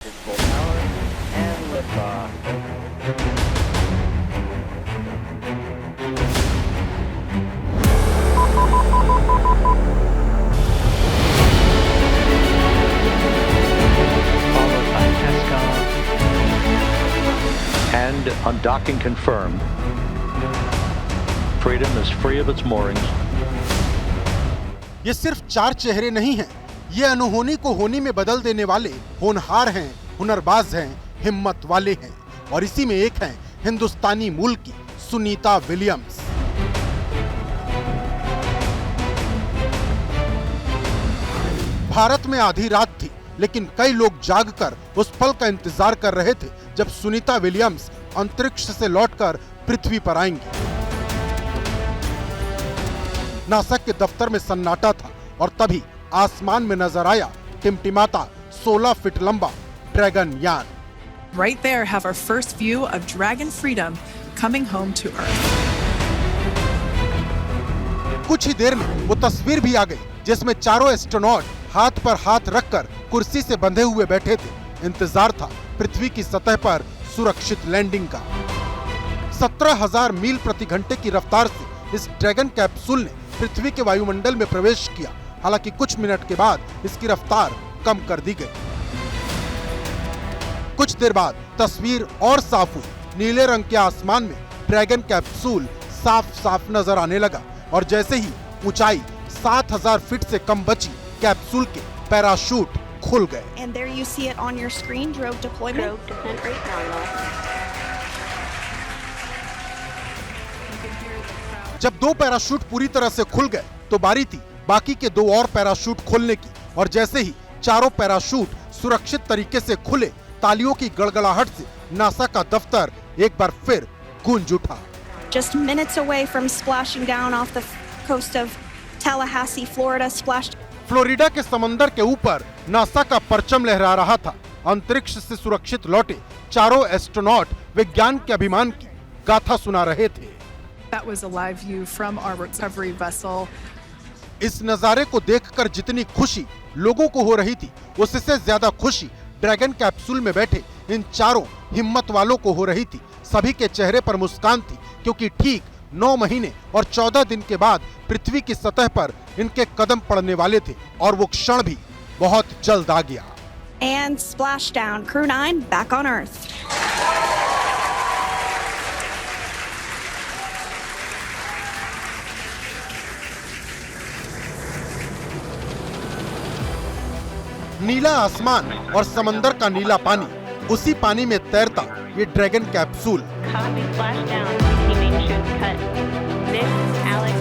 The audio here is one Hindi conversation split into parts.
Full power and liftoff. Followed by TESCOM. And undocking confirmed. Freedom is free of its moorings. ये सिर्फ चार चेहरे नहीं हैं, ये अनहोनी को होनी में बदल देने वाले होनहार हैं, हुनरबाज हैं, हिम्मत वाले हैं। और इसी में एक हैं हिंदुस्तानी मूल की सुनीता विलियम्स। भारत में आधी रात थी, लेकिन कई लोग जागकर उस पल का इंतजार कर रहे थे जब सुनीता विलियम्स अंतरिक्ष से लौटकर पृथ्वी पर आएंगी। नासा के दफ्तर में सन्नाटा था और तभी आसमान में नजर आया टिमटिमाता 16 फीट लंबा ड्रैगन यान। Right there, have our first view of Dragon Freedom coming home to Earth. कुछ ही देर में वो तस्वीर भी आ गई जिसमें चारों एस्ट्रोनॉट हाथ पर हाथ रखकर कुर्सी से बंधे हुए बैठे थे। इंतजार था पृथ्वी की सतह पर सुरक्षित लैंडिंग का। 17,000 मील प्रति घंटे की रफ्तार से इस ड्रैगन कैप्सूल ने पृथ्वी के वायुमंडल में प्रवेश किया। हालांकि कुछ मिनट के बाद इसकी रफ्तार कम कर दी गई। कुछ देर बाद तस्वीर और साफ हुई। नीले रंग के आसमान में ड्रैगन कैप्सूल साफ साफ नजर आने लगा और जैसे ही ऊंचाई 7,000 फीट से कम बची, कैप्सूल के पैराशूट खुल गए। And there you see it on your screen, drogue deployment. Drogue descent rate nominal. जब दो पैराशूट पूरी तरह से खुल गए तो बारी थी बाकी के दो और पैराशूट खोलने की। और जैसे ही चारों पैराशूट सुरक्षित तरीके से खुले, तालियों की गड़गड़ाहट से नासा का दफ्तर एक बार फिर गूंज उठा। Just minutes away from splashing down off the coast of Tallahassee, Florida, splashed. Florida के समंदर के ऊपर नासा का परचम लहरा रहा था। अंतरिक्ष से सुरक्षित लौटे चारों एस्ट्रोनॉट विज्ञान के अभिमान की गाथा सुना रहे थे। That was a live view from our recovery vessel. इस नजारे को देखकर जितनी खुशी लोगों को हो रही थी, उससे ज्यादा खुशी ड्रैगन कैप्सूल में बैठे इन चारों हिम्मत वालों को हो रही थी। सभी के चेहरे पर मुस्कान थी क्योंकि ठीक 9 महीने और 14 दिन के बाद पृथ्वी की सतह पर इनके कदम पड़ने वाले थे और वो क्षण भी बहुत जल्द आ गया। And splashdown, Crew 9 back on Earth. नीला आसमान और समंदर का नीला पानी, उसी पानी में तैरता ये dragon capsule. Copy splashdown. Keeping chute cut. This, Alex,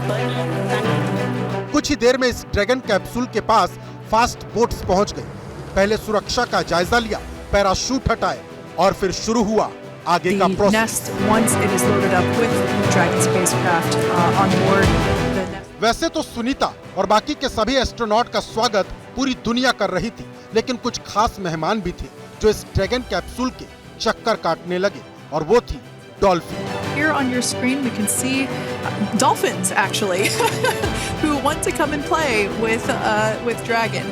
Butch, Sunny. कुछ ही देर में इस ड्रैगन कैप्सूल के पास फास्ट बोट्स पहुंच गई। पहले सुरक्षा का जायजा लिया, पैराशूट हटाए और फिर शुरू हुआ आगे का The process. nest, once it is loaded up with Dragon spacecraft on board, the nest. वैसे तो सुनीता और बाकी के सभी एस्ट्रोनॉट का स्वागत पूरी दुनिया कर रही थी, लेकिन कुछ खास मेहमान भी थे जो इस ड्रैगन कैप्सूल के चक्कर काटने लगे और वो थी dolphin. Here on your screen, we can see dolphins actually, who want to come and play with Dragon.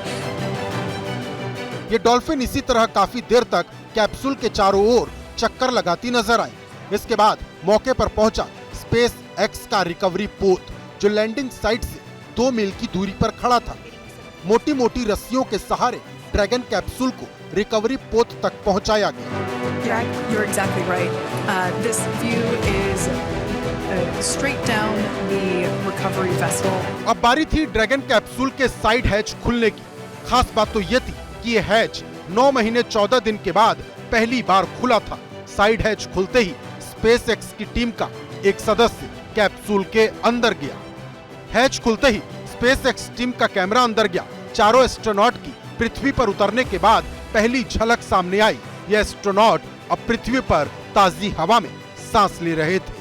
ये डॉल्फिन इसी तरह काफी देर तक कैप्सूल के चारों ओर चक्कर लगाती नजर आई। इसके बाद मौके पर पहुंचा स्पेस एक्स का रिकवरी पोत, जो लैंडिंग साइट से 2 मील की दूरी पर खड़ा था। मोटी मोटी रस्सियों के सहारे ड्रैगन कैप्सूल को रिकवरी पोत तक पहुंचाया गया। Yeah, you're exactly right. This view is straight down the recovery vessel. अब बारी थी ड्रैगन कैप्सूल के साइड हैच खुलने की। खास बात तो ये थी कि ये हैच 9 महीने 14 दिन के बाद पहली बार खुला था। साइड हैच खुलते ही स्पेस एक्स की टीम का एक सदस्य कैप्सूल के अंदर गया। हैच खुलते ही स्पेस एक्स टीम का कैमरा अंदर गया। चारों एस्ट्रोनॉट की पृथ्वी पर उतरने के बाद पहली झलक सामने आई। ये एस्ट्रोनॉट अब पृथ्वी पर ताजी हवा में सांस ले रहे थे।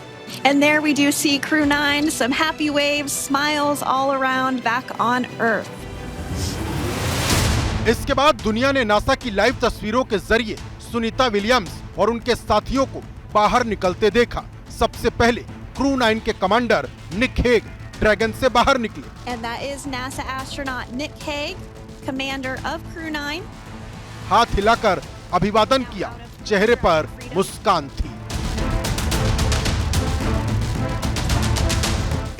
And there we do see Crew 9, some happy waves, smiles all around back on Earth. इसके बाद दुनिया ने नासा की लाइव तस्वीरों के जरिए सुनीता विलियम्स और उनके साथियों को बाहर निकलते देखा। सबसे पहले क्रू 9 के कमांडर निक हेग ड्रैगन से बाहर निकले। And that is NASA astronaut Nick Hague, commander of Crew 9. हाथ हिलाकर अभिवादन किया, चेहरे पर मुस्कान थी।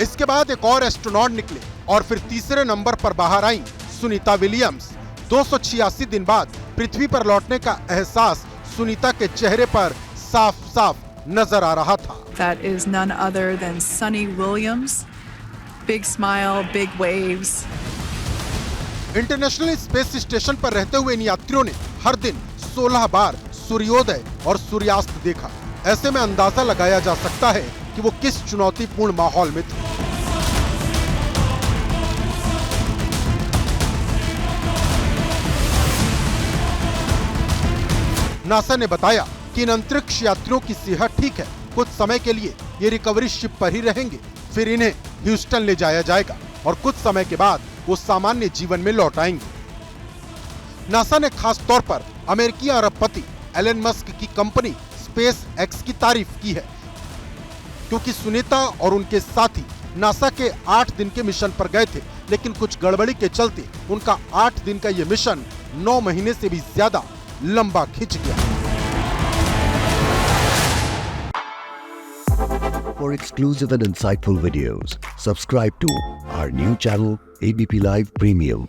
इसके बाद एक और एस्ट्रोनॉट निकले और फिर तीसरे नंबर पर बाहर आई सुनीता विलियम्स। 286 दिन बाद पृथ्वी पर लौटने का एहसास सुनीता के चेहरे पर साफ साफ नजर आ रहा था। That is none other than Sunny Williams. Big smile, big waves. International space station पर रहते हुए इन यात्रियों ने हर दिन 16 बार सूर्योदय और सूर्यास्त देखा। ऐसे में अंदाजा लगाया जा सकता है कि वो किस चुनौतीपूर्ण माहौल में थे। नासा ने बताया कि इन अंतरिक्ष यात्रियों की सेहत ठीक है, कुछ समय के लिए ये रिकवरी शिप पर ही रहेंगे, फिर इन्हें ह्यूस्टन ले जाया जाएगा और कुछ समय के बाद वो सामान्य जीवन में लौट आएंगे। नासा ने खास तौर पर अमेरिकी अरबपति एलन मस्क की कंपनी स्पेस एक्स की तारीफ की है, क्योंकि सुनीता और उनके साथी नासा के 8 दिन के मिशन पर गए थे, लेकिन कुछ गड़बड़ी के चलते उनका 8 दिन का ये मिशन 9 महीने से भी ज्यादा लंबा खिंच गया। For exclusive and insightful videos, subscribe to our new channel ABP Live Premium.